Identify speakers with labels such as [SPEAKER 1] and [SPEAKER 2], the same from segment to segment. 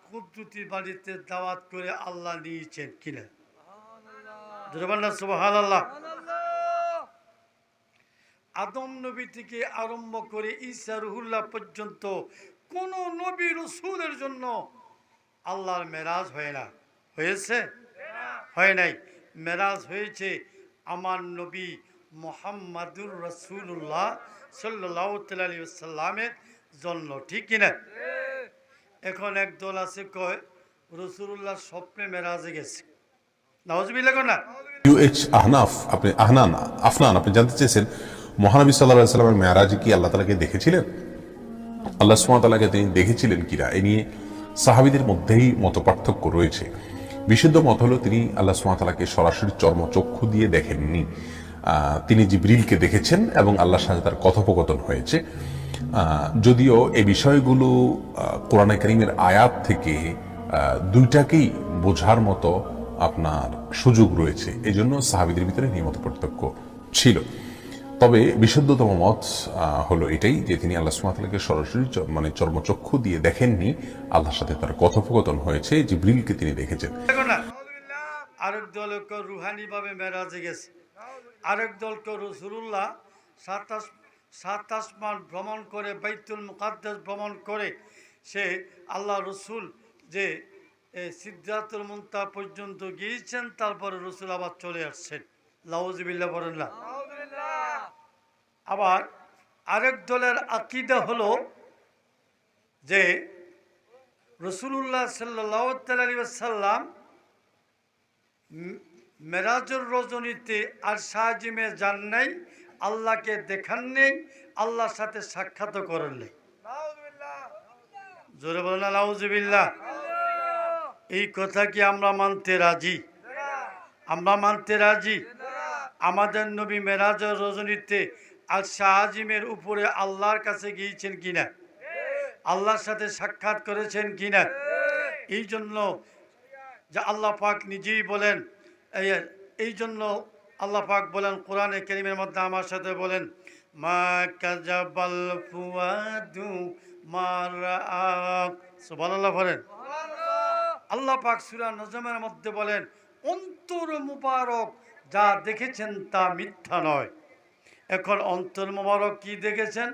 [SPEAKER 1] কুদরতি বাড়িতে দাওয়াত করে আল্লাহ নিয়েছেন কিনা? সুবহানাল্লাহ। আদম নবী থেকে আরম্ভ করে ঈসা রুহুল্লাহ পর্যন্ত কোন নবী রসুলের জন্য আল্লাহর মেরাজ হয় না। হয়েছে? হয় নাই। মেরাজ হয়েছে আমার নবী মুহাম্মাদুর রাসূলুল্লাহ সাল্লাল্লাহু আলাইহি ওয়াসাল্লামের জন্য, ঠিক কিনা? এখন একদল আছে কয় রাসূলুল্লাহ স্বপ্নে মেরাজে গেছে। নাউজুবিল্লাহ না।
[SPEAKER 2] ইউএইচ আহনাফ, আপনি আহনান আফনান, আপনি জানতে চেয়েছেন মহানবী সাল্লাল্লাহু আলাইহি ওয়াসাল্লামের মেরাজে কি আল্লাহ তাআলাকে দেখেছিলেন? আল্লাহ সুবহানাহু ওয়া তাআলাকে তিনি দেখেছিলেন কিনা এ নিয়ে সাহাবীদের মধ্যেই মতপার্থক্য রয়েছে। বিশুদ্ধ মত হলো তিনি আল্লাহ সুবহানাহু ওয়া তাআলাকে সরাসরি চর্মচক্ষু দিয়ে দেখেননি। তিনি জিবরিলকে দেখেছেন এবং আল্লাহর সাথে তার কথোপকথন হয়েছে। যদিও এই বিষয়গুলো কোরআনে কারীমের আয়াত থেকে দুইটাকেই বোঝার মতো আপনার সুযোগ রয়েছে, এই জন্য সাহাবীদের ভিতরে নিয়মিত পার্থক্য ছিল। তবে বিশুদ্ধতম মত হলো এটাই যে তিনি আল্লাহ সুবহানাহু ওয়া তাআলাকে সরাসরি মানে চর্মচক্ষু দিয়ে দেখেননি, আল্লাহর সাথে তার কথোপকথন হয়েছে, জিবরিলকে তিনি দেখেছেন।
[SPEAKER 1] আরেক দল রুহানি ভাবে মেরাজে গেছে, আরেক দলকে রাসূলুল্লাহ সাত আসমান ভ্রমণ করে বাইতুল মুকাদ্দাস ভ্রমণ করে সে আল্লাহ রসুল যে সিদরাতুল মুনতাহা পর্যন্ত গিয়েছেন, তারপরে রসুল আবার চলে আসছেন। নাউজুবিল্লাহ বলেন না। আবার আরেক দলের আকীদা হলো যে রাসূলুল্লাহ সাল্লাল্লাহু আলাইহি ওয়াসাল্লাম মেরাজের রজনীতে আর সাজিমে যান নাই, আল্লাহকে দেখান নেই, আল্লাহর সাথে সাক্ষাৎ করেন নেই। জোরে বলেন না নাউজুবিল্লাহ। এই কথা কি আমরা মানতে রাজি? আমরা মানতে রাজি? আমাদের নবী মেরাজের রজনীতে আর সাজিমের উপরে আল্লাহর কাছে গিয়েছেন কিনা? আল্লাহর সাথে সাক্ষাৎ করেছেন কিনা? এই জন্য যে আল্লাহ পাক নিজেই বলেন, এই জন্য আল্লাহ পাক বলেন কোরআনে কারীমের মধ্যে, আমার সাথে বলেন, মা কাযাবাল ফুয়াদু মা রাআ। সুবহানাল্লাহ বলেন। আল্লাহ পাক সূরা নজমের মধ্যে বলেন, অন্তর মুবারক যা দেখেছেন তা মিথ্যা নয়। এখন অন্তর মুবারক কি দেখেছেন?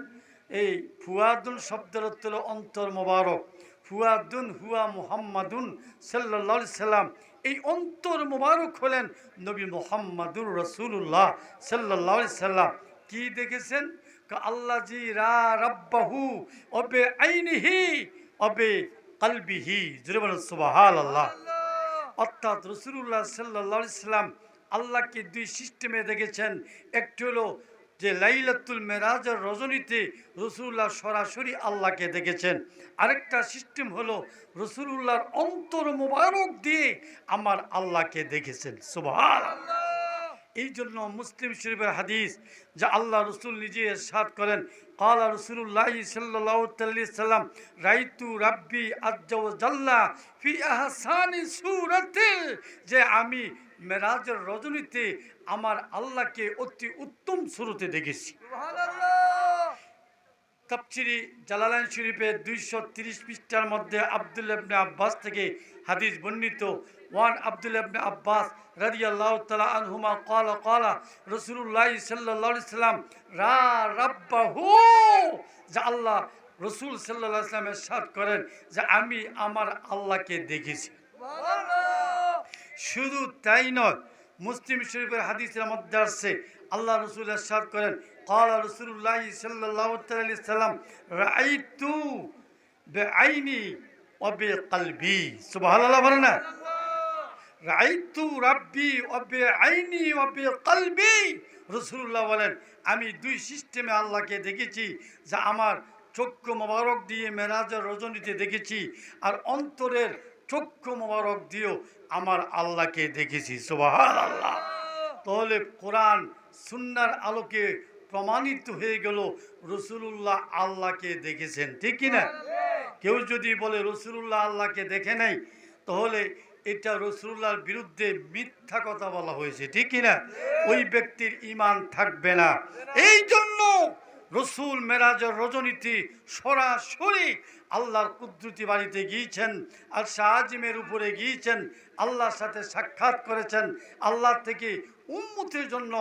[SPEAKER 1] এই ফুয়াদুন শব্দের অর্থ হলো অন্তর মুবারক। ফুয়াদুন হুয়া মুহাম্মাদুন সাল্লাল্লাহু আলাইহি সাল্লাম। এই অন্তর মুবারক হলেন নবী মুহাম্মাদুর রাসূলুল্লাহ সাল্লাল্লাহু আলাইহি সাল্লাম। কি দেখেছেন? আল্লাযী রা রাব্বাহু ওবে আইনিহি ওবে কলবিহি। জোরে বলেন সুবহানাল্লাহ। অর্থাৎ রাসূলুল্লাহ সাল্লাল্লাহু আলাইহি সাল্লাম আল্লাহকে দুই সিস্টেমে দেখেছেন। একটি হলো যে লাইলাতুল মেরাজের রজনীতে রাসূলুল্লাহ সরাসরি আল্লাহকে দেখেছেন। আরেকটা সিস্টেম হলো রাসূলুল্লাহর অন্তর মুবারক দিয়ে আমার আল্লাহকে দেখেছেন। সুবহানাল্লাহ। এই জন্য মুসলিম শরীফের হাদিস যা আল্লাহ রসুল নিজে ইরশাদ করেন, ক্বালা রাসূলুল্লাহ সাল্লাল্লাহু আলাইহি ওয়াসাল্লাম রাইতু রাব্বি আজ্জা ওয়া জাল্লা ফি আহসানি সূরাতিল, যে আমি মেরাজের রজনীতে আমার আল্লাহকে অতি উত্তম সুরতে দেখেছি। সুবহানাল্লাহ। তাফসীরে জালালাইন শরীফের 230 পৃষ্ঠার মধ্যে আব্দুল্লাহ ইবনে আব্বাস থেকে হাদিস বর্ণিত। ওয়ান আব্দুল্লাহ ইবনে আব্বাস রাদিয়াল্লাহু তাআলা আনহুমা ক্বালা ক্বালা রাসূলুল্লাহ সাল্লাল্লাহু আলাইহি সাল্লাম রা রাব্বাহু, যে আল্লাহ রাসূল সাল্লাল্লাহু আলাইহি সাল্লাম ইরশাদ করেন যে আমি আমার আল্লাহকে দেখেছি। সুবহানাল্লাহ। শুধু তাই নয়, মুসলিম শরীফের হাদিসের মধ্যে আছে আল্লাহ রাসূল ইরশাদ করেন, ক্বালা রাসূলুল্লাহ সাল্লাল্লাহু আলাইহি সাল্লাম রাআইতু বিআইনি ওয়া বিকলবি। সুবহানাল্লাহ বলেন না। রাআইতু রাব্বি ওয়া বিআইনি ওয়া বিকলবি। রাসূলুল্লাহ বলেন আমি দুই সিস্টেমে আল্লাহকে দেখেছি, যা আমার চক্ষু মোবারক দিয়ে মেরাজের রজনীতে দেখেছি, আর অন্তরের চক্ষু মোবারক দিয়েও আমার আল্লাহকে দেখেছি। সুবহানাল্লাহ। তাহলে কোরআন সুন্নাহর আলোকে প্রমাণিত হয়ে গেল রাসূলুল্লাহ আল্লাহকে দেখেছেন, ঠিক কিনা? কেউ যদি বলে রাসূলুল্লাহ আল্লাহকে দেখে নাই, তাহলে এটা রাসূলুল্লাহর বিরুদ্ধে মিথ্যা কথা বলা হয়েছে, ঠিক কিনা? ওই ব্যক্তির ঈমান থাকবে না। এই জন্য রসুল মেরাজের রজনীতি সরাসরি আল্লাহর কুদরতি বাড়িতে গিয়েছেন, আর শাহজিমের উপরে গিয়েছেন, আল্লাহর সাথে সাক্ষাৎ করেছেন, আল্লাহ থেকে উম্মতের জন্য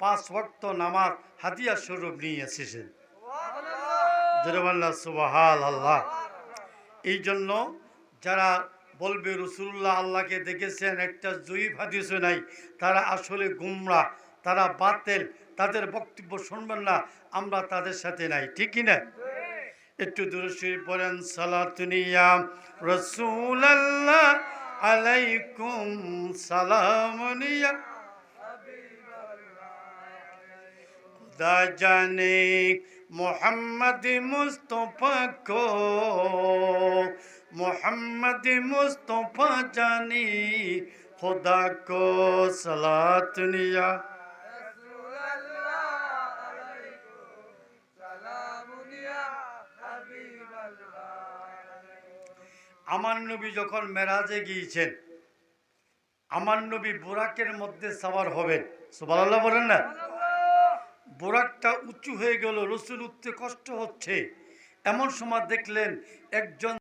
[SPEAKER 1] 5 ওয়াক্ত নামাজ হাদিয়া স্বরূপ নিয়ে এসেছেন। জোরে সুবহান আল্লাহ। এই জন্য যারা বলবে রসুল্লাহ আল্লাহকে দেখেছেন, একটা জয়ীফ হাদিসও নাই, তারা আসলে গুমরা, তারা বাতিল, তাদের বক্তব্য শুনবেন না, আমরা তাদের সাথে নাই, ঠিক কি না? একটু দূরে শরীফ পড়েন, সালাতুনিয়া রাসূলুল্লাহ আলাইকুম সালামুনিয়া खुदा जाने मोहम्मद मुस्तफ़ा को, मोहम्मद मुस्तफ़ा जाने खुदा को सलातुनिया। আমার নবী যখন মেরাজে গিয়েছেন, আমার নবী বুরাকের মধ্যে সওয়ার হবেন, সুবহানাল্লাহ বলেন না? বুরাকটা উঁচু হয়ে গেল, রসুল উঠতে কষ্ট হচ্ছে, এমন সময় দেখলেন একজন